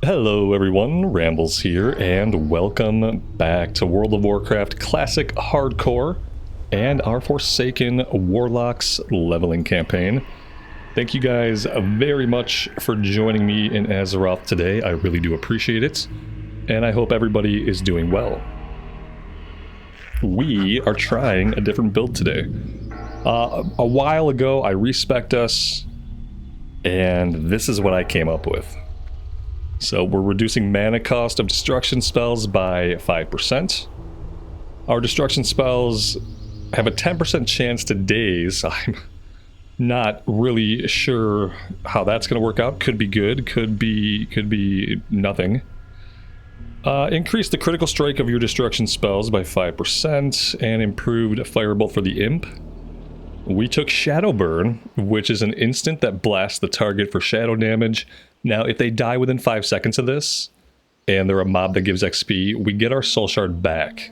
Hello everyone, Rambles here, and welcome back to World of Warcraft Classic Hardcore and our Forsaken Warlocks leveling campaign. Thank you guys very much for joining me in Azeroth today. I really do appreciate it, and I hope everybody is doing well. We are trying a different build today. A while ago I respec'd us, and this is what I came up with. So we're reducing mana cost of destruction spells by 5%. Our destruction spells have a 10% chance to daze. I'm not really sure how that's going to work out. Could be good, could be nothing. Increase the critical strike of your destruction spells by 5% and improved firebolt for the imp. We took Shadow Burn, which is an instant that blasts the target for shadow damage. Now, if they die within 5 seconds of this, and they're a mob that gives XP, we get our soul shard back.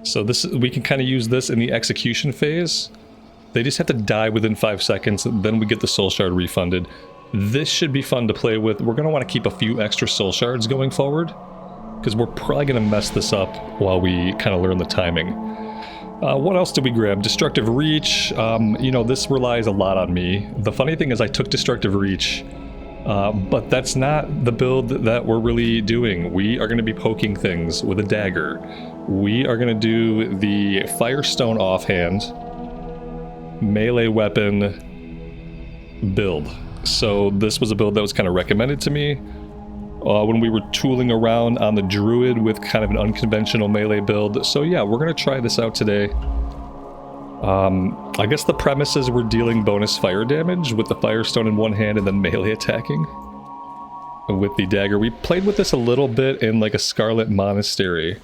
So we can kind of use this in the execution phase. They just have to die within 5 seconds, then we get the soul shard refunded. This should be fun to play with. We're going to want to keep a few extra soul shards going forward, because we're probably going to mess this up while we kind of learn the timing. What else did we grab? Destructive Reach. You know, this relies a lot on me. The funny thing is I took Destructive Reach, but that's not the build that we're really doing. We are going to be poking things with a dagger. We are going to do the Firestone offhand melee weapon build. So this was a build that was kind of recommended to me when we were tooling around on the Druid with kind of an unconventional melee build. So yeah, we're going to try this out today. I guess the premise is we're dealing bonus fire damage with the Firestone in one hand and then melee attacking with the dagger. We played with this a little bit in like a Scarlet Monastery,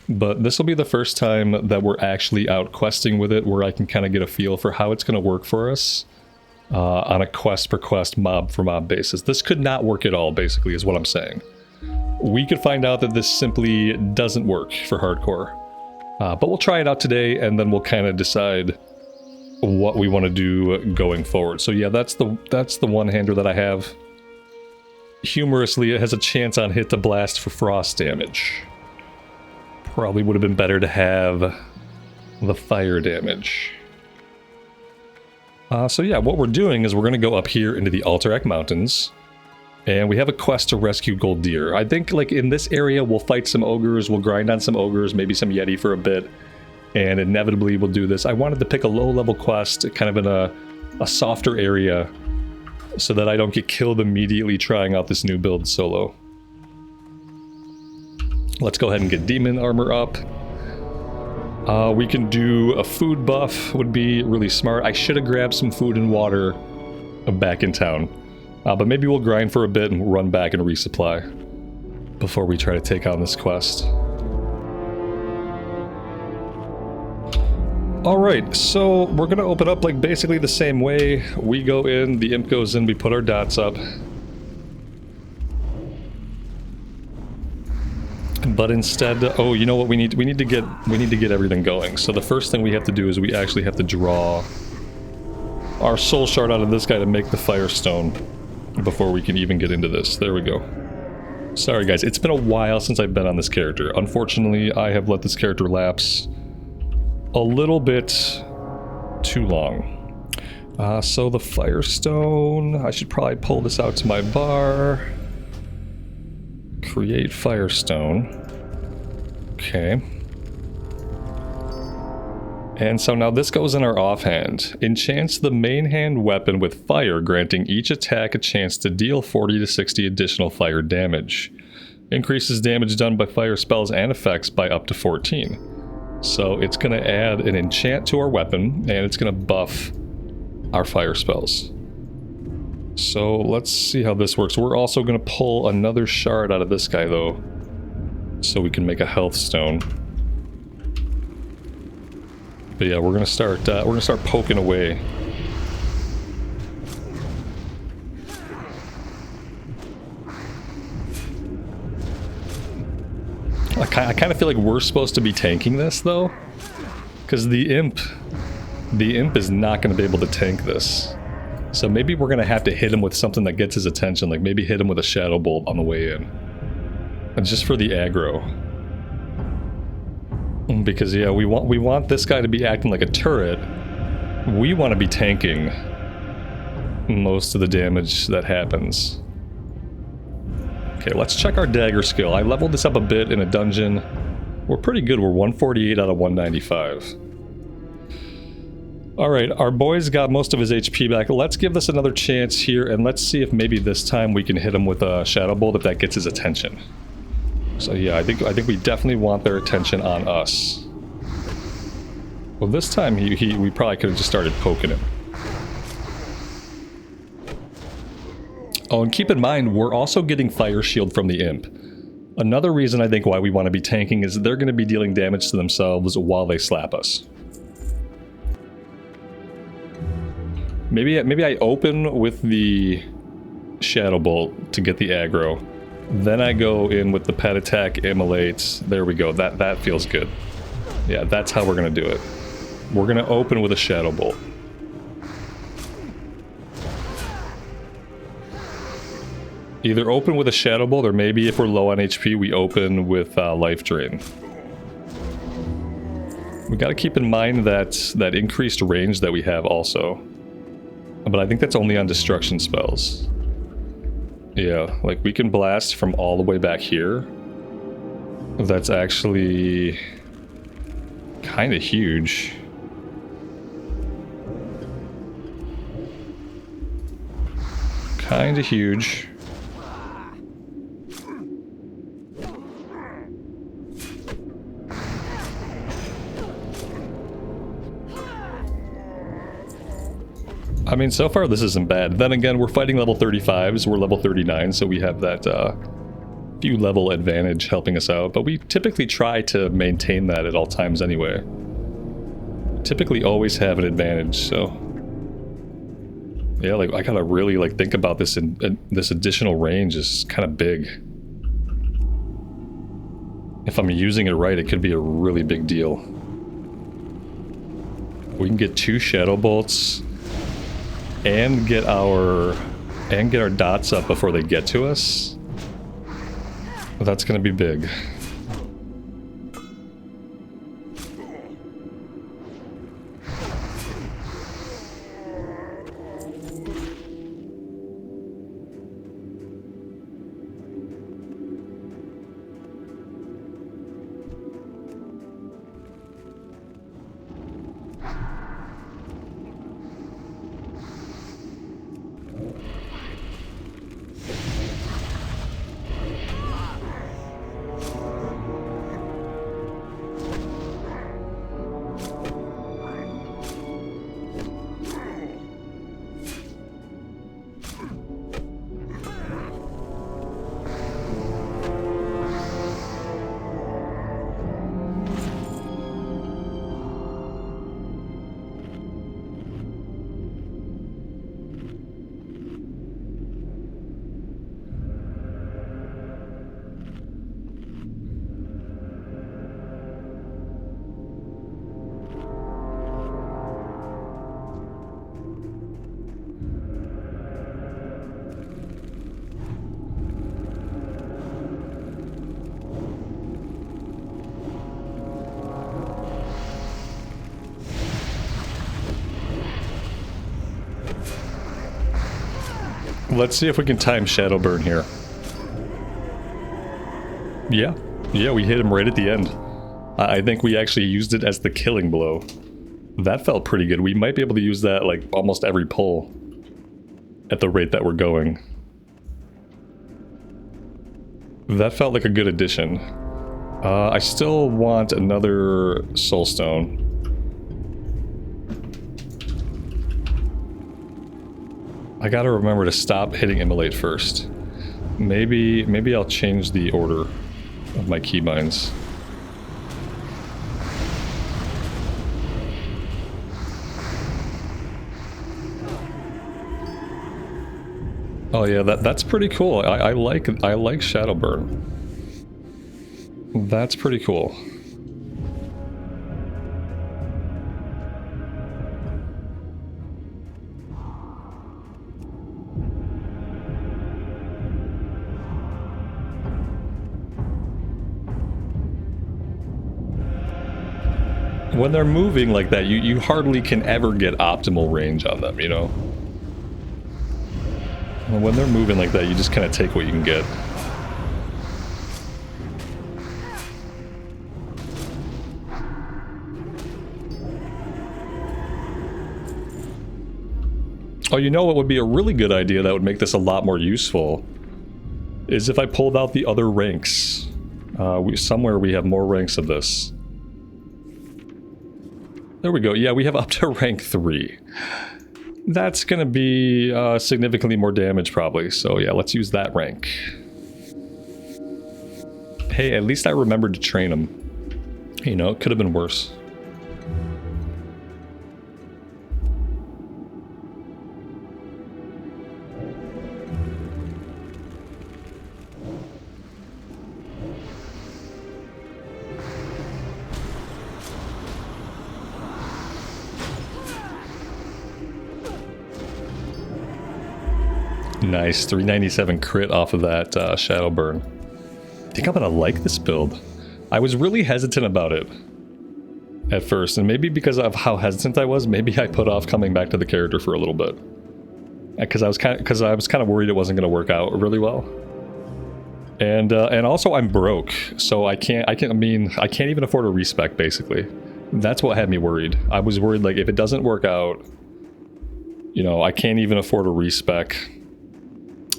but this will be the first time that we're actually out questing with it, where I can kind of get a feel for how it's going to work for us. On a quest per quest, mob for mob basis. This could not work at all, basically, is what I'm saying. We could find out that this simply doesn't work for hardcore. But we'll try it out today, and then we'll kind of decide what we want to do going forward. So yeah, that's the one-hander that I have. Humorously, it has a chance on hit to blast for frost damage. Probably would have been better to have the fire damage. So yeah, what we're doing is we're going to go up here into the Alterac Mountains, and we have a quest to rescue gold deer. I think like in this area we'll fight some ogres, we'll grind on some ogres, maybe some yeti for a bit, and inevitably we'll do this. I wanted to pick a low-level quest, kind of in a softer area, so that I don't get killed immediately trying out this new build solo. Let's go ahead and get demon armor up. We can do a food buff, would be really smart. I should have grabbed some food and water back in town. But maybe we'll grind for a bit and run back and resupply before we try to take on this quest. Alright, so we're going to open up like basically the same way. We go in, the imp goes in, we put our dots up. But instead, oh, you know what we need to get everything going. So the first thing we have to do is we actually have to draw our soul shard out of this guy to make the Firestone before we can even get into this. There we go. Sorry guys, it's been a while since I've been on this character. Unfortunately, I have let this character lapse a little bit too long. So the Firestone, I should probably pull this out to my bar. Create Firestone. Okay. And so now this goes in our offhand. Enchants the main hand weapon with fire, granting each attack a chance to deal 40 to 60 additional fire damage. Increases damage done by fire spells and effects by up to 14. So it's going to add an enchant to our weapon, and it's going to buff our fire spells. So let's see how this works. We're also going to pull another shard out of this guy though, so we can make a health stone. But yeah, we're gonna start poking away. I kind of feel like we're supposed to be tanking this though, because the imp is not going to be able to tank this. So maybe we're going to have to hit him with something that gets his attention, like maybe hit him with a shadowbolt on the way in. And just for the aggro. Because yeah, we want this guy to be acting like a turret. We want to be tanking most of the damage that happens. Okay, let's check our dagger skill. I leveled this up a bit in a dungeon. We're pretty good. We're 148 out of 195. Alright, our boy's got most of his HP back. Let's give this another chance here, and let's see if maybe this time we can hit him with a shadowbolt if that gets his attention. So yeah, I think we definitely want their attention on us. Well, this time we probably could have just started poking him. Oh, and keep in mind, we're also getting Fire Shield from the Imp. Another reason I think why we want to be tanking is they're going to be dealing damage to themselves while they slap us. Maybe I open with the Shadowbolt to get the aggro. Then I go in with the pet attack, immolates. There we go. That feels good. Yeah, that's how we're going to do it. We're going to open with a Shadowbolt. Either open with a Shadowbolt, or maybe if we're low on HP, we open with Life Drain. We got to keep in mind that increased range that we have also. But I think that's only on destruction spells. Yeah, like we can blast from all the way back here. That's actually kind of huge. Kind of huge. I mean, so far this isn't bad. Then again, we're fighting level 35s, we're level 39, so we have that few level advantage helping us out. But we typically try to maintain that at all times anyway. Typically always have an advantage, so... Yeah, like, I gotta really, like, think about this, and this additional range is kind of big. If I'm using it right, it could be a really big deal. We can get 2 shadow bolts and get our dots up before they get to us. That's gonna be big. Let's see if we can time Shadow Burn here. Yeah, we hit him right at the end. I think we actually used it as the killing blow. That felt pretty good. We might be able to use that like almost every pull at the rate that we're going. That felt like a good addition. I still want another Soulstone. I gotta remember to stop hitting Immolate first. Maybe I'll change the order of my keybinds. Oh yeah, that's pretty cool. I like Shadowburn. That's pretty cool. when they're moving like that, you hardly can ever get optimal range on them, you know? And when they're moving like that, you just kind of take what you can get. Oh, you know what would be a really good idea that would make this a lot more useful? Is if I pulled out the other ranks. Somewhere we have more ranks of this. There we go. Yeah, we have up to rank 3. That's going to be significantly more damage probably. So yeah, let's use that rank. Hey, at least I remembered to train him. You know, it could have been worse. Nice, 397 crit off of that shadow burn. I think I'm gonna like this build. I was really hesitant about it at first, and maybe because of how hesitant I was, maybe I put off coming back to the character for a little bit. Because I was kind of worried it wasn't gonna work out really well. And also I'm broke, so I can't even afford a respec basically. That's what had me worried. I was worried like if it doesn't work out, you know, I can't even afford a respec.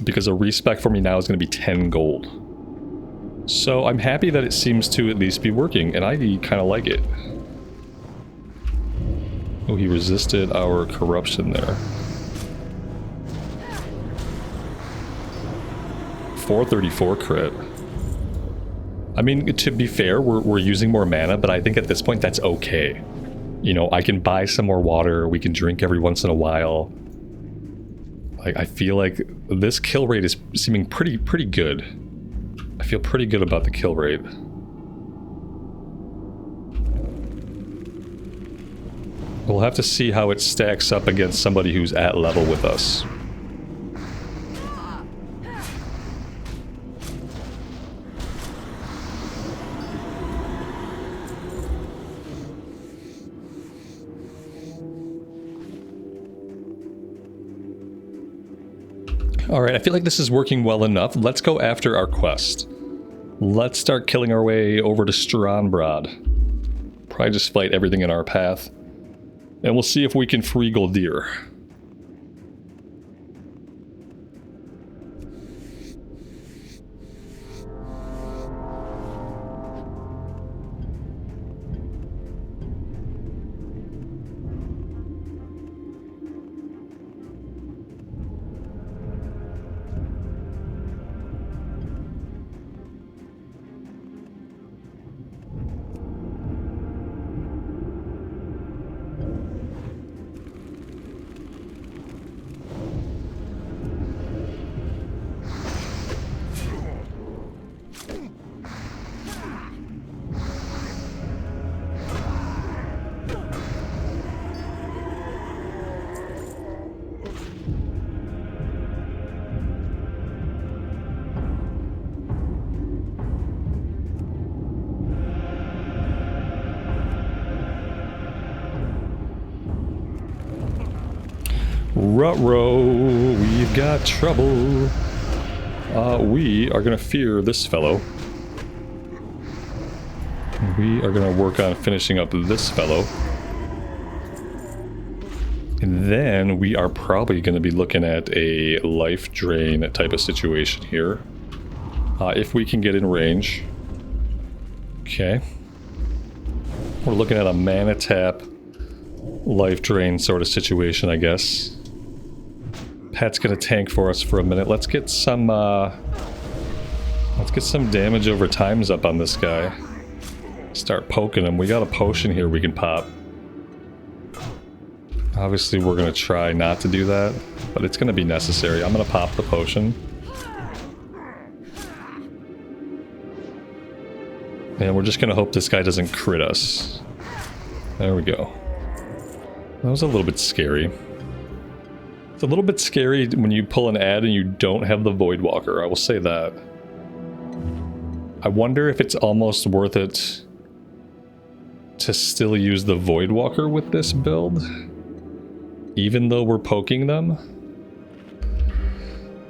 Because a respec for me now is going to be 10 gold. So I'm happy that it seems to at least be working, and I kind of like it. Oh, he resisted our corruption there. 434 crit. I mean, to be fair, we're using more mana, but I think at this point that's okay. You know, I can buy some more water, we can drink every once in a while. I feel like this kill rate is seeming pretty good. I feel pretty good about the kill rate. We'll have to see how it stacks up against somebody who's at level with us. Alright, I feel like this is working well enough. Let's go after our quest. Let's start killing our way over to Strombrod. Probably just fight everything in our path. And we'll see if we can free Goldir. Ruh-roh, we've got trouble. We are gonna fear this fellow. We are gonna work on finishing up this fellow. And then we are probably gonna be looking at a life drain type of situation here. If we can get in range. Okay. We're looking at a mana tap, life drain sort of situation, I guess. Pat's gonna tank for us for a minute. Let's get some damage over times up on this guy. Start poking him. We got a potion here we can pop. Obviously we're gonna try not to do that, but it's gonna be necessary. I'm gonna pop the potion. And we're just gonna hope this guy doesn't crit us. There we go. That was a little bit scary. It's a little bit scary when you pull an ad and you don't have the Voidwalker, I will say that. I wonder if it's almost worth it to still use the Voidwalker with this build, even though we're poking them.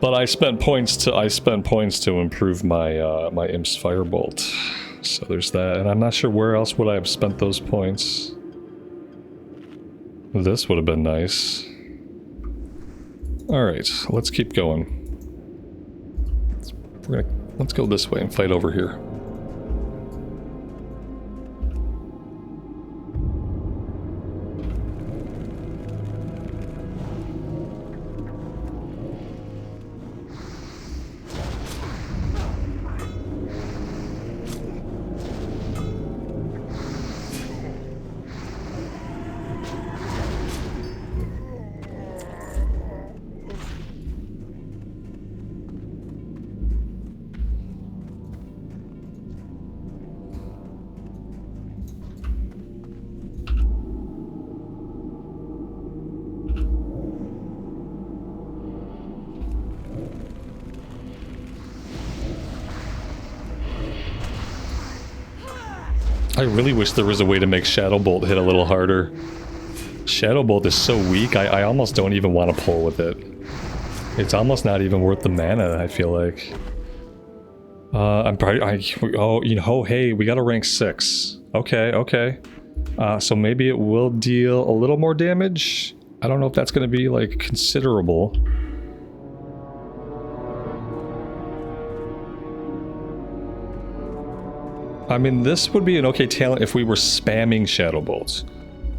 But I spent points to improve my my Imp's Firebolt. So there's that, and I'm not sure where else would I have spent those points. This would have been nice. Alright, let's keep going. Let's go this way and fight over here. I really wish there was a way to make Shadowbolt hit a little harder. Shadowbolt is so weak, I almost don't even want to pull with it. It's almost not even worth the mana, I feel like. I'm probably... oh, you know, hey, we got a rank 6. Okay, okay. So maybe it will deal a little more damage? I don't know if that's going to be, like, considerable. I mean, this would be an okay talent if we were spamming Shadowbolts.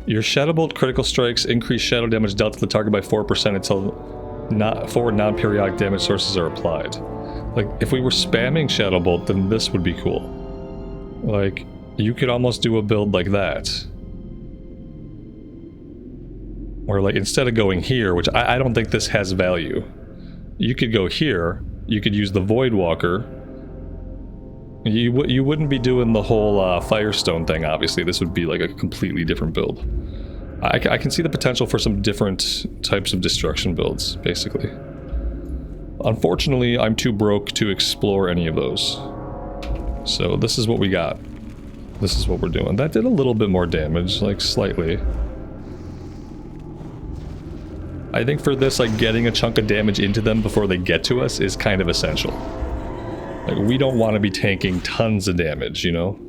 Your Shadowbolt critical strikes increase shadow damage dealt to the target by 4% until forward non-periodic damage sources are applied. Like, if we were spamming Shadowbolt, then this would be cool. Like, you could almost do a build like that. Or, like, instead of going here, which I don't think this has value, you could go here, you could use the Voidwalker. You wouldn't be doing the whole Firestone thing, obviously. This would be like a completely different build. I can see the potential for some different types of destruction builds, basically. Unfortunately, I'm too broke to explore any of those. So this is what we got. This is what we're doing. That did a little bit more damage, like slightly. I think for this, like, getting a chunk of damage into them before they get to us is kind of essential. Like, we don't want to be tanking tons of damage, you know?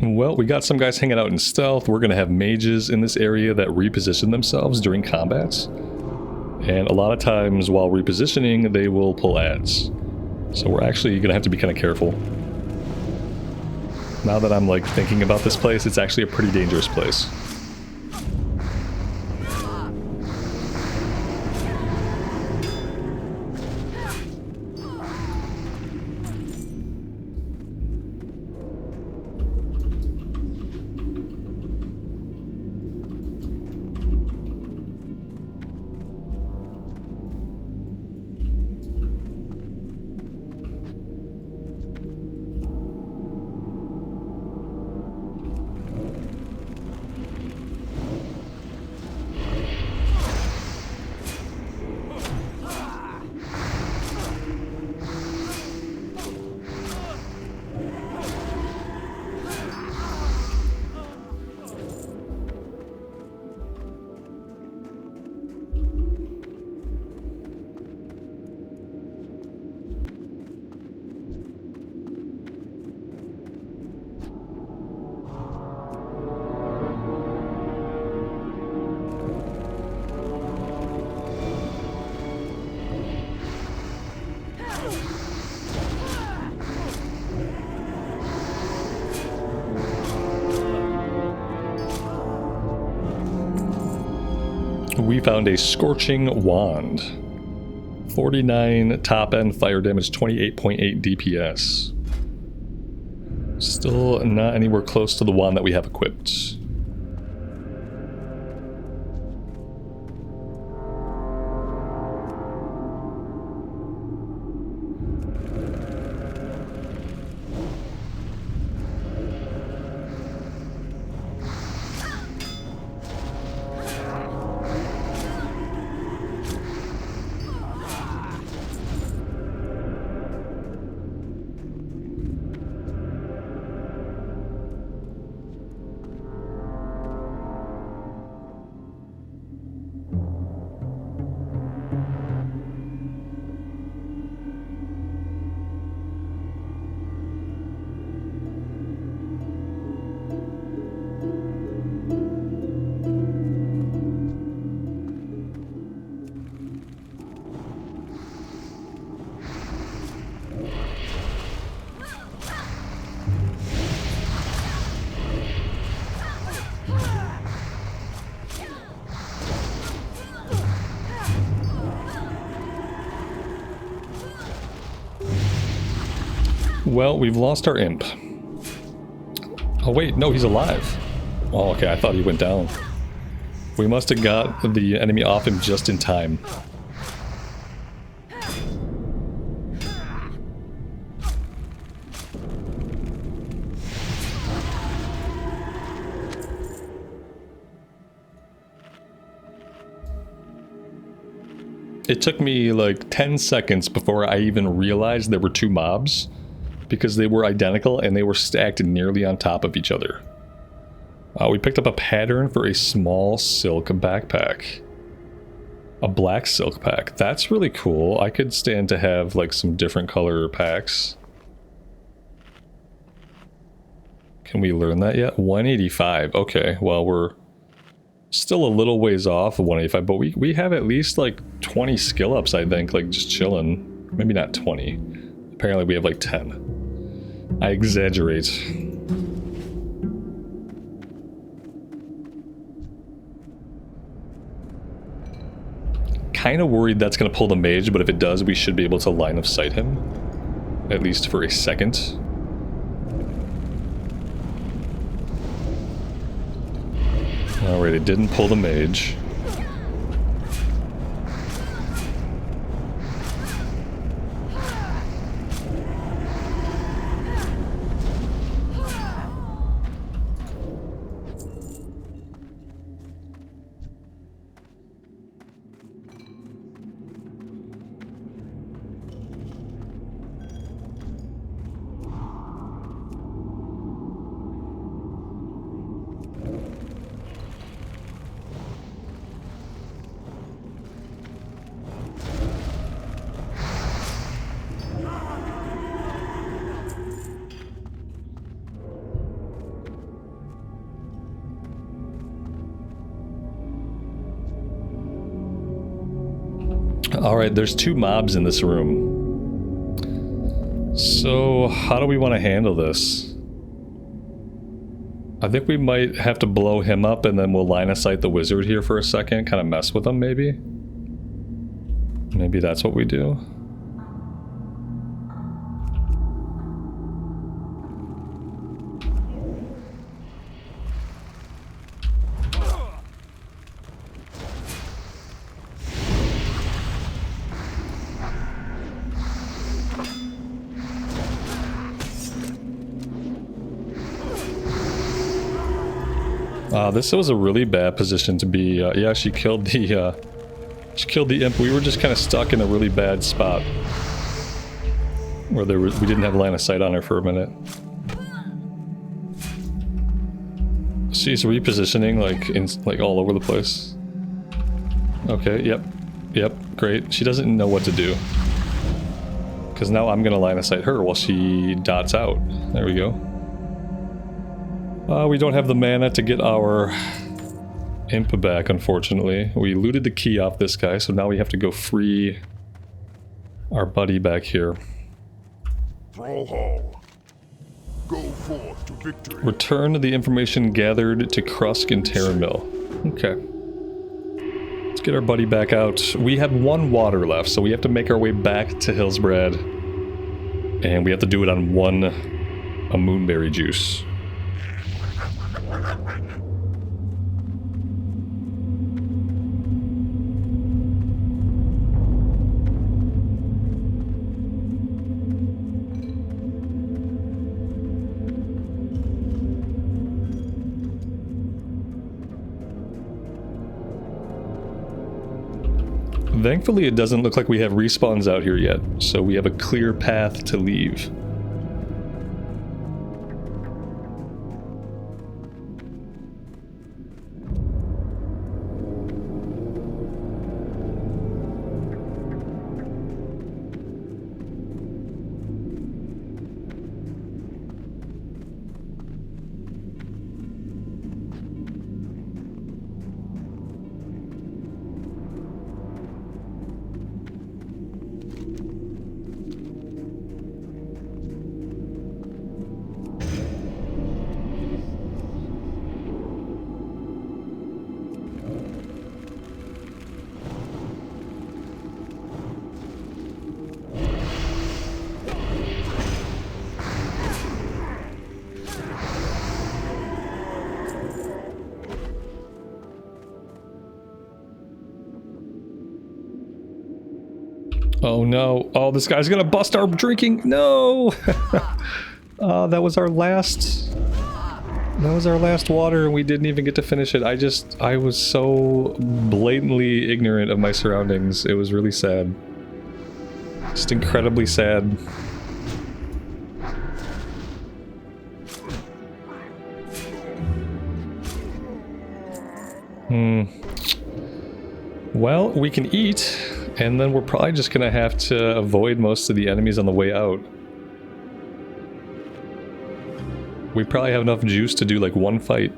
Well, we got some guys hanging out in stealth. We're going to have mages in this area that reposition themselves during combats. And a lot of times while repositioning, they will pull ads. So we're actually going to have to be kind of careful. Now that I'm like thinking about this place, it's actually a pretty dangerous place. We found a Scorching Wand. 49 top end fire damage, 28.8 DPS. Still not anywhere close to the wand that we have equipped. Well, we've lost our imp. Oh wait, no, he's alive. Oh, okay, I thought he went down. We must have got the enemy off him just in time. It took me like 10 seconds before I even realized there were two mobs, because they were identical and they were stacked nearly on top of each other. We picked up a pattern for a small silk backpack. A black silk pack. That's really cool. I could stand to have like some different color packs. Can we learn that yet? 185. Okay, well we're still a little ways off of 185, but we have at least like 20 skill ups, I think, like just chilling. Maybe not 20. Apparently we have like 10. I exaggerate. Kind of worried that's going to pull the mage, but if it does, we should be able to line of sight him. At least for a second. Alright, it didn't pull the mage. Alright, there's 2 mobs in this room. So, how do we want to handle this? I think we might have to blow him up and then we'll line of sight the wizard here for a second, kind of mess with him maybe. Maybe that's what we do. This was a really bad position to be. Yeah, she killed the imp. We were just kind of stuck in a really bad spot where we didn't have line of sight on her for a minute. She's repositioning like all over the place. Okay, yep, great. She doesn't know what to do because now I'm gonna line of sight her while she dots out. There we go. We don't have the mana to get our imp back, unfortunately. We looted the key off this guy, so now we have to go free our buddy back here. Thrallhall, go forth to victory. Return the information gathered to Krusk and Terranmill. Okay. Let's get our buddy back out. We have 1 water left, so we have to make our way back to Hillsbrad. And we have to do it on a moonberry juice. Thankfully, it doesn't look like we have respawns out here yet, so we have a clear path to leave. Oh no. Oh, this guy's gonna bust our drinking. No! That was our last water and we didn't even get to finish it. I was so blatantly ignorant of my surroundings. It was really sad. Just incredibly sad. Well, we can eat. And then we're probably just gonna have to avoid most of the enemies on the way out. We probably have enough juice to do like 1 fight.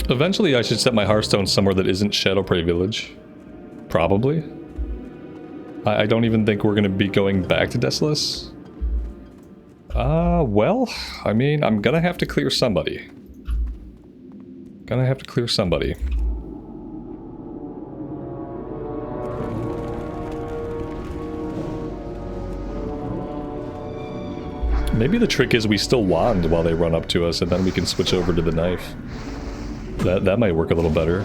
Eventually I should set my Hearthstone somewhere that isn't Shadowprey Village. Probably. I don't even think we're gonna be going back to Desolus. Well, I mean, I'm gonna have to clear somebody. Maybe the trick is we still wand while they run up to us and then we can switch over to the knife. That might work a little better.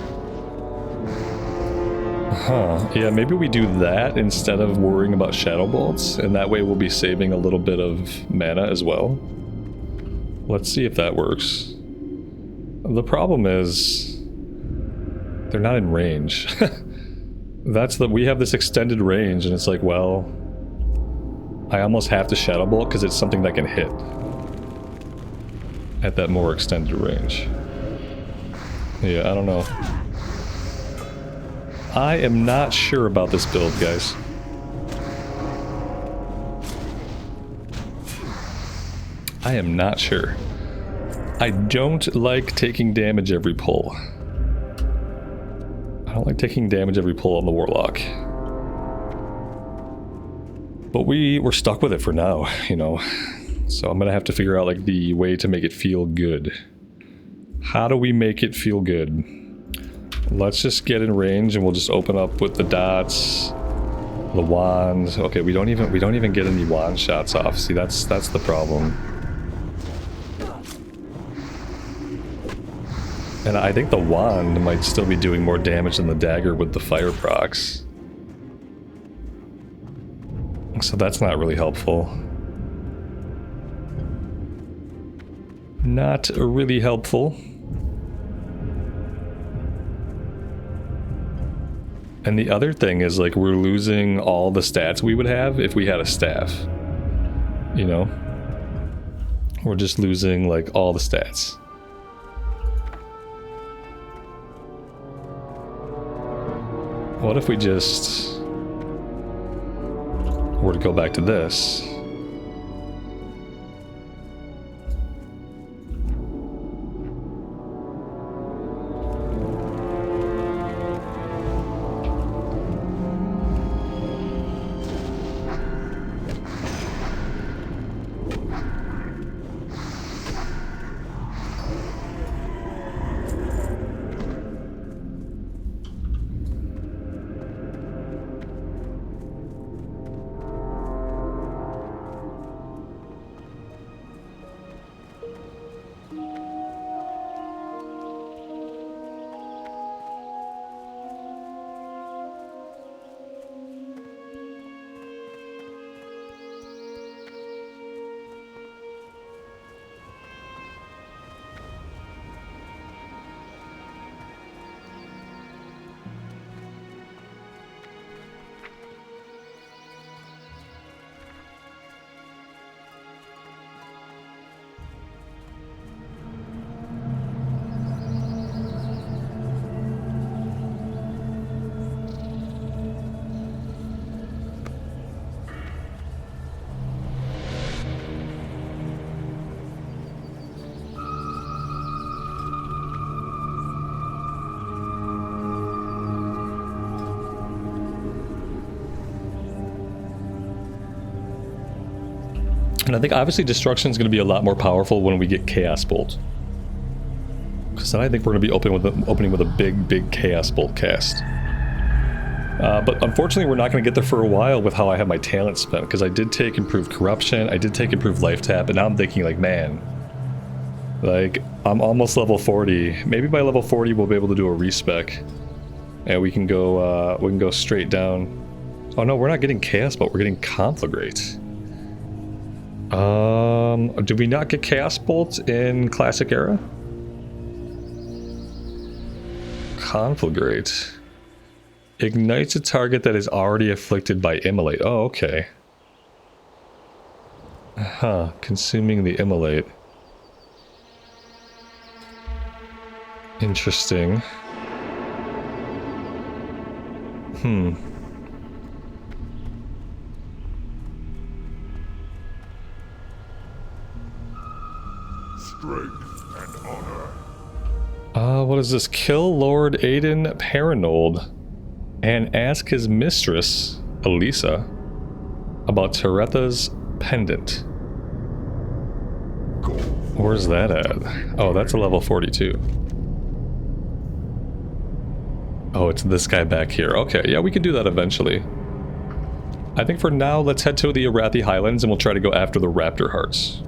Huh, yeah, maybe we do that instead of worrying about shadowbolts, and that way we'll be saving a little bit of mana as well. Let's see if that works. The problem is they're not in range. We have this extended range and it's like, well, I almost have to shadowbolt because it's something that can hit at that more extended range. Yeah, I don't know. I am not sure about this build, guys. I am not sure. I don't like taking damage every pull. I don't like taking damage every pull on the Warlock. But we're stuck with it for now, you know. So I'm gonna have to figure out like the way to make it feel good. How do we make it feel good? Let's just get in range and we'll just open up with the dots, the wands. Okay, we don't even get any wand shots off. See, that's the problem. And I think the wand might still be doing more damage than the dagger with the fire procs. So that's not really helpful. Not really helpful. And the other thing is, like, we're losing all the stats we would have if we had a staff. You know? We're just losing, like, all the stats. What if we just were to go back to this? And I think obviously destruction is going to be a lot more powerful when we get Chaos Bolt. Because then I think we're going to be opening with a big Chaos Bolt cast. But unfortunately we're not going to get there for a while with how I have my talent spent. Because I did take Improved Corruption, I did take Improved Life Tap, and now I'm thinking like, man, like I'm almost level 40. Maybe by level 40 we'll be able to do a respec. And we can go straight down. Oh no, we're not getting Chaos Bolt, we're getting Conflagrate. Did we not get Chaos Bolt in Classic Era? Conflagrate. Ignites a target that is already afflicted by Immolate. Oh, okay. Huh, consuming the Immolate. Interesting. Strength and honor. What is this? Kill Lord Aiden Paranold and ask his mistress, Elisa, about Teretha's pendant. Where's that at? Oh, that's a level 42. Oh, it's this guy back here. Okay, yeah, we can do that eventually. I think for now, let's head to the Arathi Highlands and we'll try to go after the Raptor Hearts.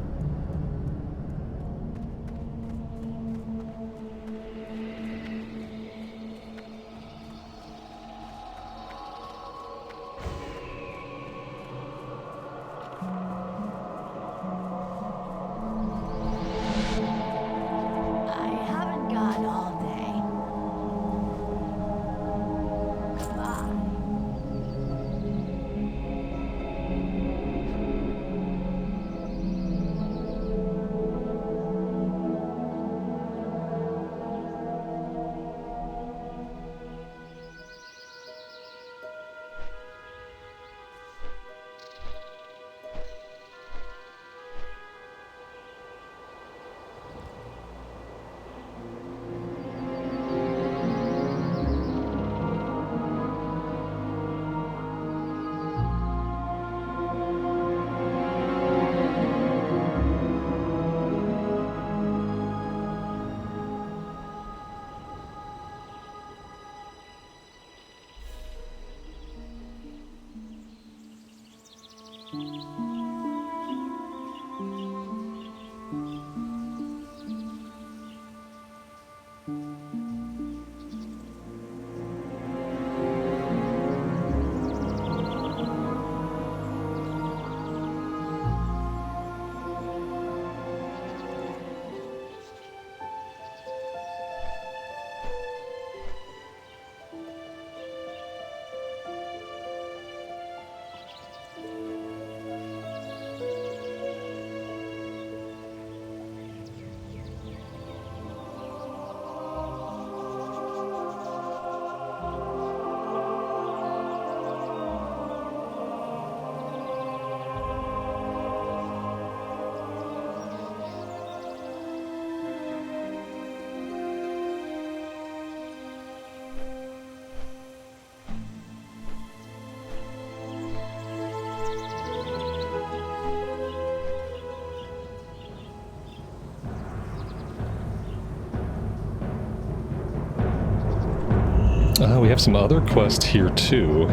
We have some other quests here too.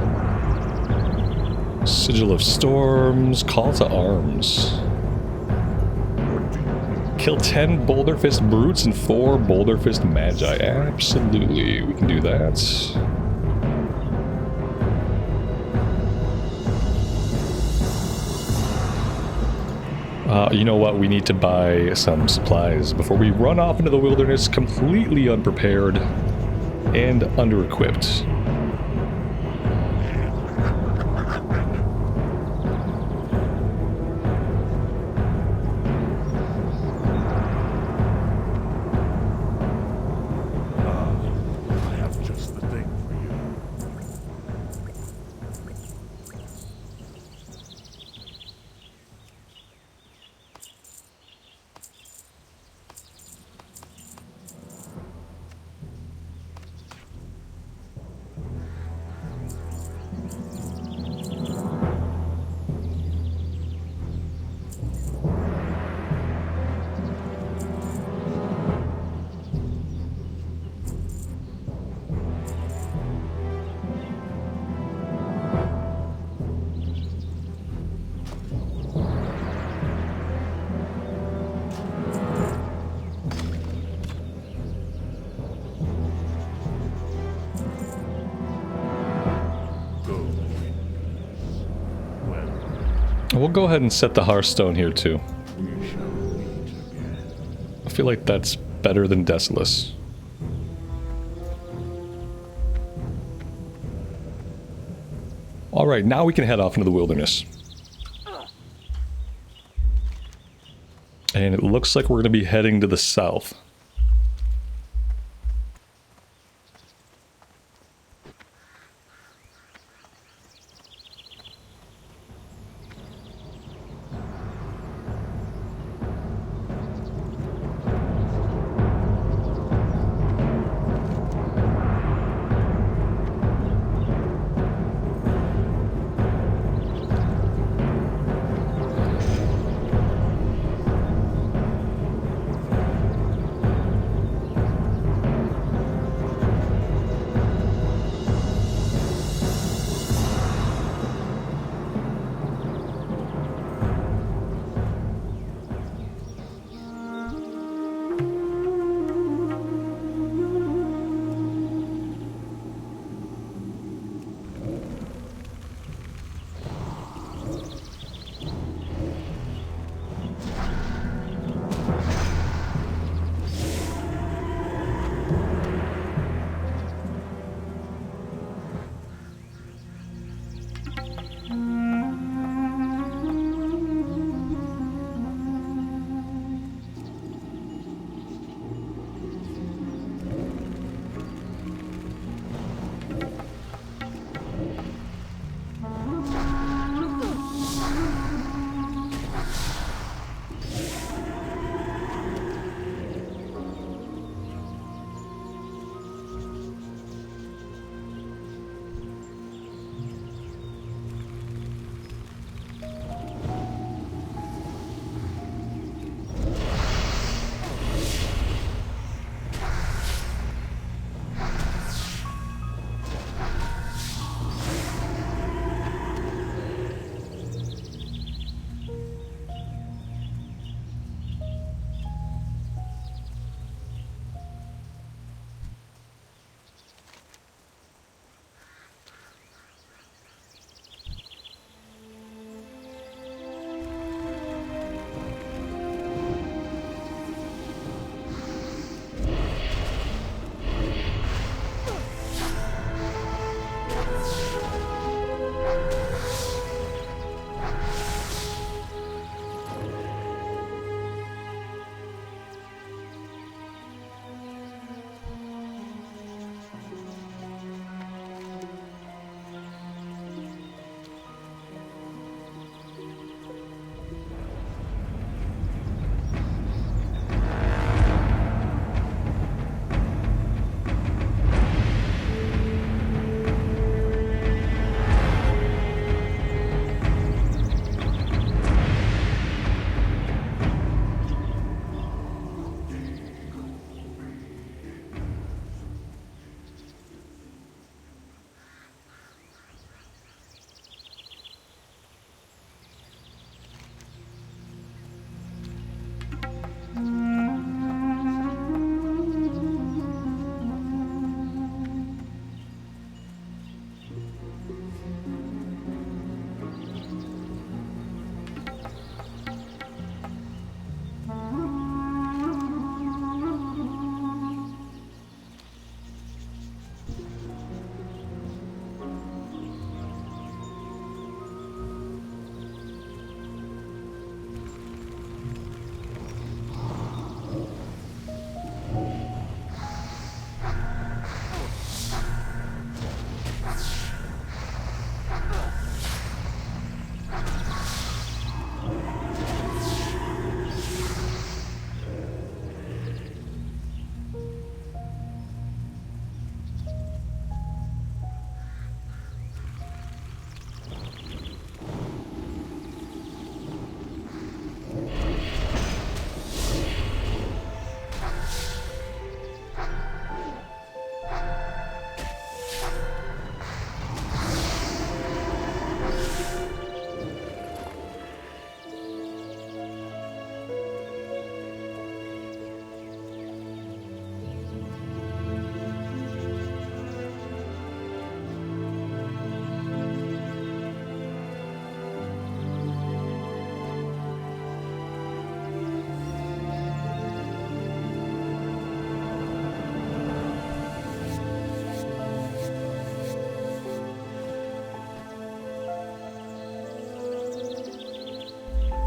Sigil of Storms, Call to Arms. Kill 10 Boulder Fist Brutes and 4 Boulder Fist Magi. Absolutely, we can do that. You know what? We need to buy some supplies before we run off into the wilderness completely unprepared and under-equipped. I have just the thing for you. We'll go ahead and set the Hearthstone here too. We shall meet again. I feel like that's better than Desolus. Alright, now we can head off into the wilderness. And it looks like we're going to be heading to the south.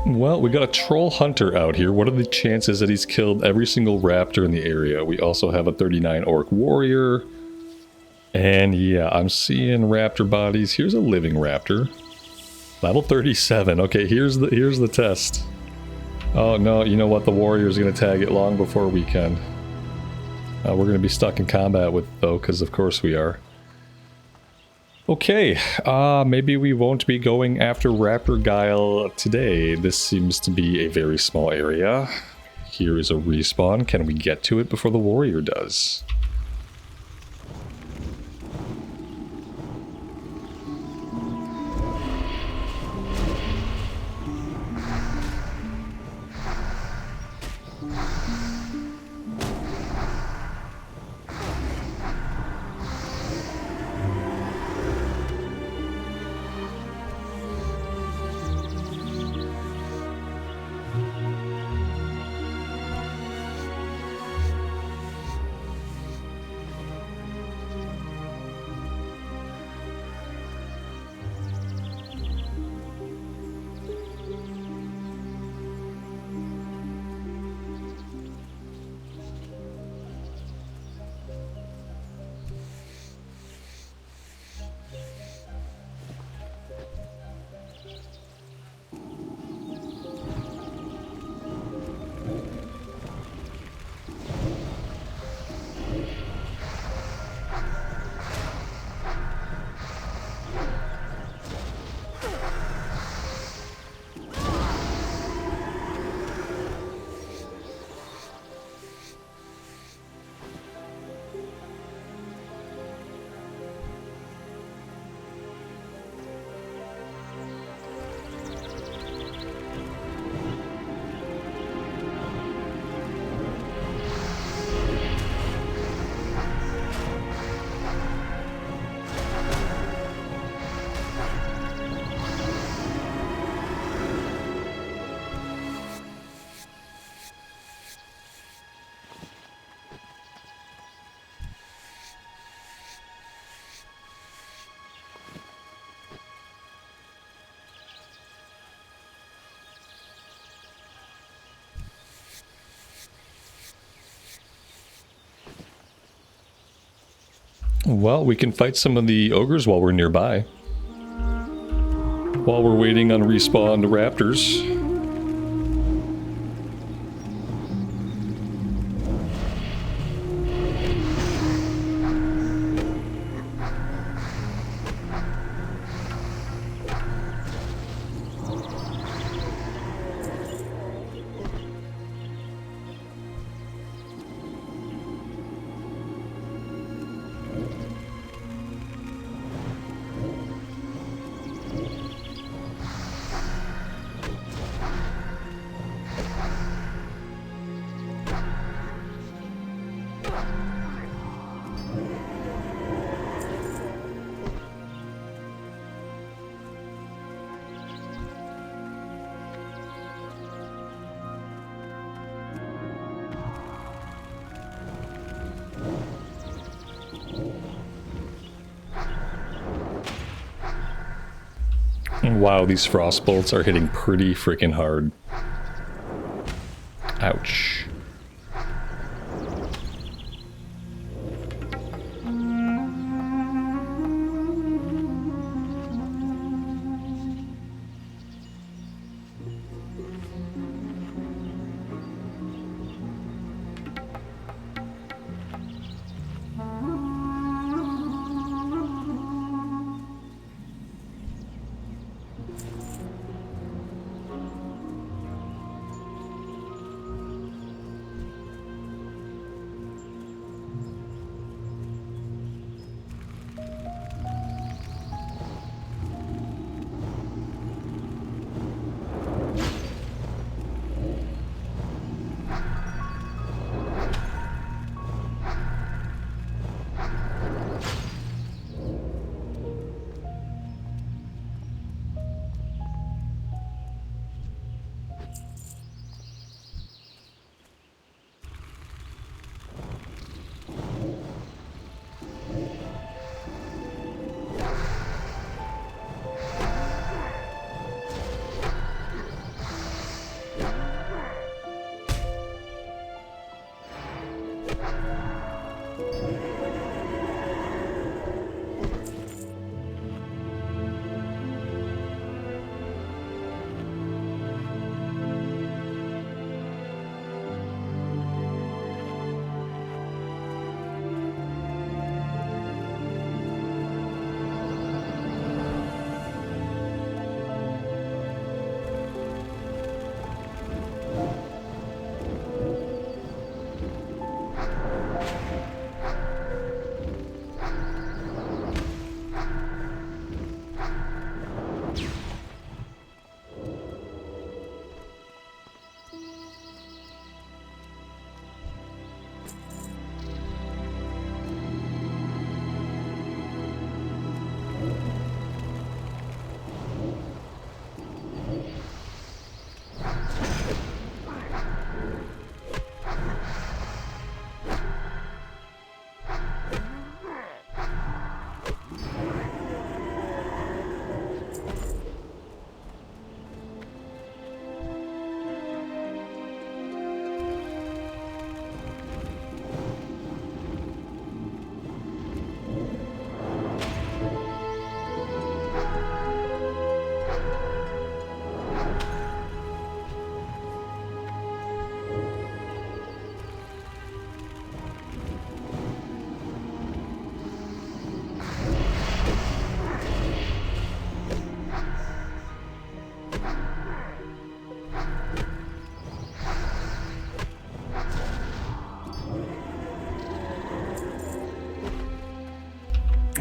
Well, we got a troll hunter out here. What are the chances that he's killed every single raptor in the area? We also have a 39 orc warrior. And yeah, I'm seeing raptor bodies. Here's a living raptor. Level 37. Okay, here's the test. Oh no, you know what? The warrior's gonna tag it long before we can. We're gonna be stuck in combat with it though, because of course we are. Okay, maybe we won't be going after Raptor Guile today. This seems to be a very small area. Here is a respawn. Can we get to it before the warrior does? Well, we can fight some of the ogres while we're nearby. While we're waiting on respawned raptors. Wow, these frost bolts are hitting pretty freaking hard. Ouch.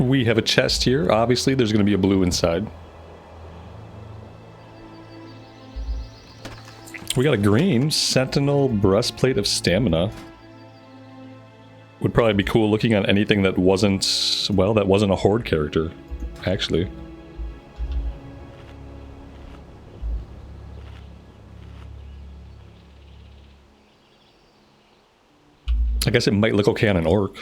We have a chest here. Obviously, there's going to be a blue inside. We got a green Sentinel Breastplate of Stamina. Would probably be cool looking on anything that wasn't, well, that wasn't a Horde character, actually. I guess it might look okay on an orc.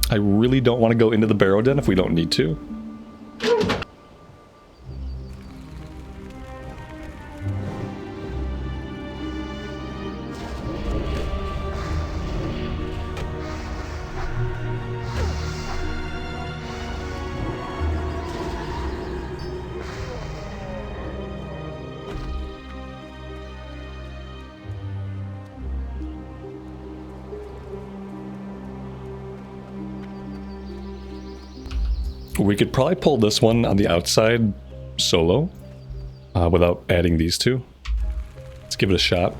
I really don't want to go into the barrow den if we don't need to. We could probably pull this one on the outside solo without adding these two. Let's give it a shot.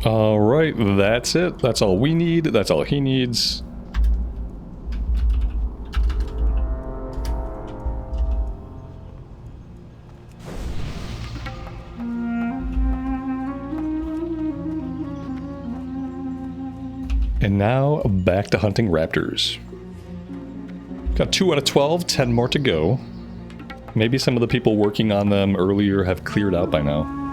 Alright, that's it. That's all we need. That's all he needs. And now, back to hunting raptors. Got 2 out of 12, 10 more to go. Maybe some of the people working on them earlier have cleared out by now.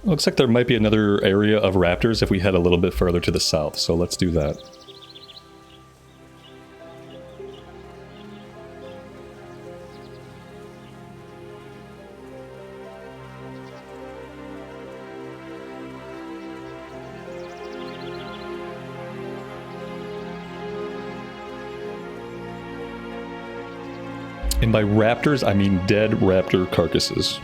Looks like there might be another area of raptors if we head a little bit further to the south, so let's do that. And by raptors, I mean dead raptor carcasses.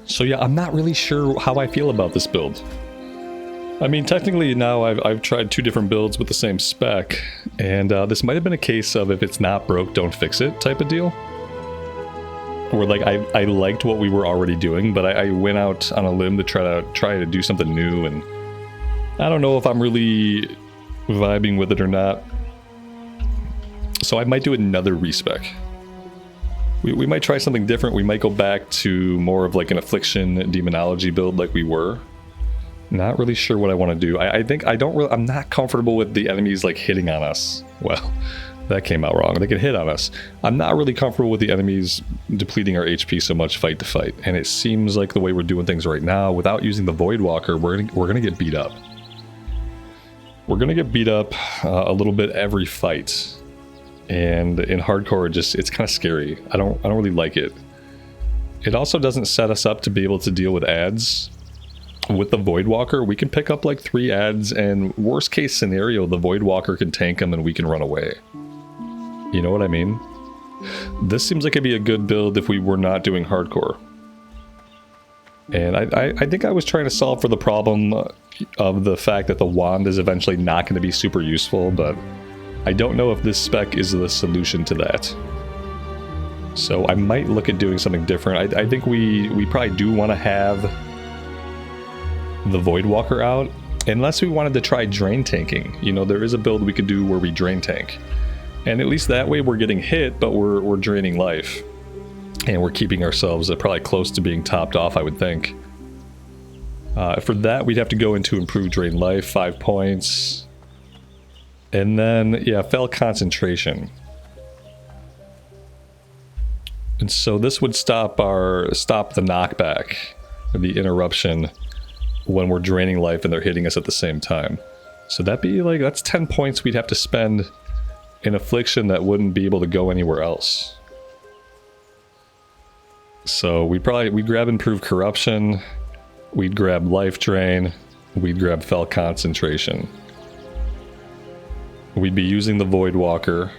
So yeah, I'm not really sure how I feel about this build. I mean, technically now I've tried 2 different builds with the same spec, and this might have been a case of if it's not broke, don't fix it type of deal. Where like I liked what we were already doing, but I went out on a limb to try to do something new, and I don't know if I'm really vibing with it or not. So I might do another respec. We might try something different. We might go back to more of like an Affliction Demonology build like we were. Not really sure what I want to do. I'm not comfortable with the enemies like hitting on us. Well, that came out wrong. They can hit on us. I'm not really comfortable with the enemies depleting our HP so much fight to fight. And it seems like the way we're doing things right now, without using the Voidwalker, we're gonna get beat up. We're gonna get beat up a little bit every fight. And in hardcore, it's kind of scary. I don't really like it. It also doesn't set us up to be able to deal with adds. With the Voidwalker, we can pick up like 3 adds, and worst case scenario, the Voidwalker can tank them and we can run away. You know what I mean? This seems like it'd be a good build if we were not doing hardcore. And I think I was trying to solve for the problem of the fact that the wand is eventually not going to be super useful, but I don't know if this spec is the solution to that. So I might look at doing something different. I think we probably do want to have the Voidwalker out, unless we wanted to try drain tanking. You know, there is a build we could do where we drain tank. And at least that way we're getting hit, but we're draining life. And we're keeping ourselves probably close to being topped off, I would think. For that, we'd have to go into improved drain life, 5 points. And then, yeah, fell concentration. And so this would stop the knockback, the interruption, when we're draining life and they're hitting us at the same time. So that'd be like, that's 10 points we'd have to spend in Affliction that wouldn't be able to go anywhere else. So we'd grab Improved Corruption, we'd grab Life Drain, we'd grab Fell Concentration. We'd be using the Voidwalker,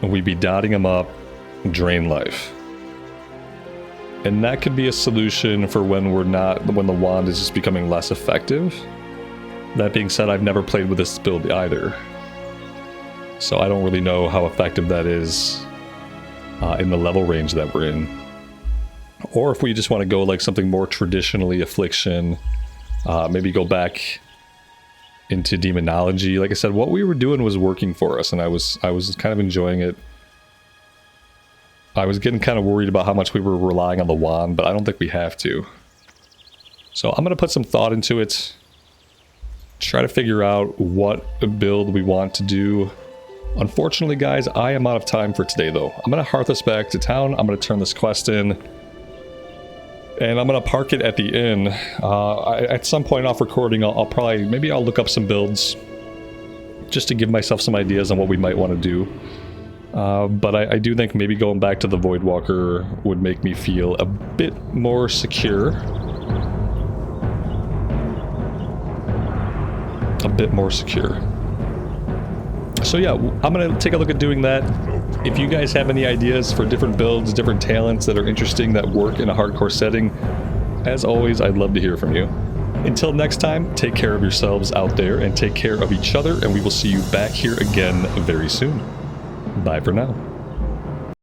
and we'd be dotting him up, drain life. And that could be a solution for when the wand is just becoming less effective. That being said, I've never played with this build either. So I don't really know how effective that is in the level range that we're in. Or if we just want to go like something more traditionally Affliction, maybe go back into Demonology. Like I said, what we were doing was working for us, and I was kind of enjoying it. I was getting kind of worried about how much we were relying on the wand, but I don't think we have to. So I'm going to put some thought into it. Try to figure out what build we want to do. Unfortunately, guys, I am out of time for today, though. I'm going to hearth us back to town. I'm going to turn this quest in. And I'm going to park it at the inn. At some point off recording, maybe I'll look up some builds. Just to give myself some ideas on what we might want to do. But I do think maybe going back to the Voidwalker would make me feel a bit more secure. A bit more secure. So yeah, I'm going to take a look at doing that. If you guys have any ideas for different builds, different talents that are interesting that work in a hardcore setting, as always, I'd love to hear from you. Until next time, take care of yourselves out there and take care of each other, and we will see you back here again very soon. Bye for now.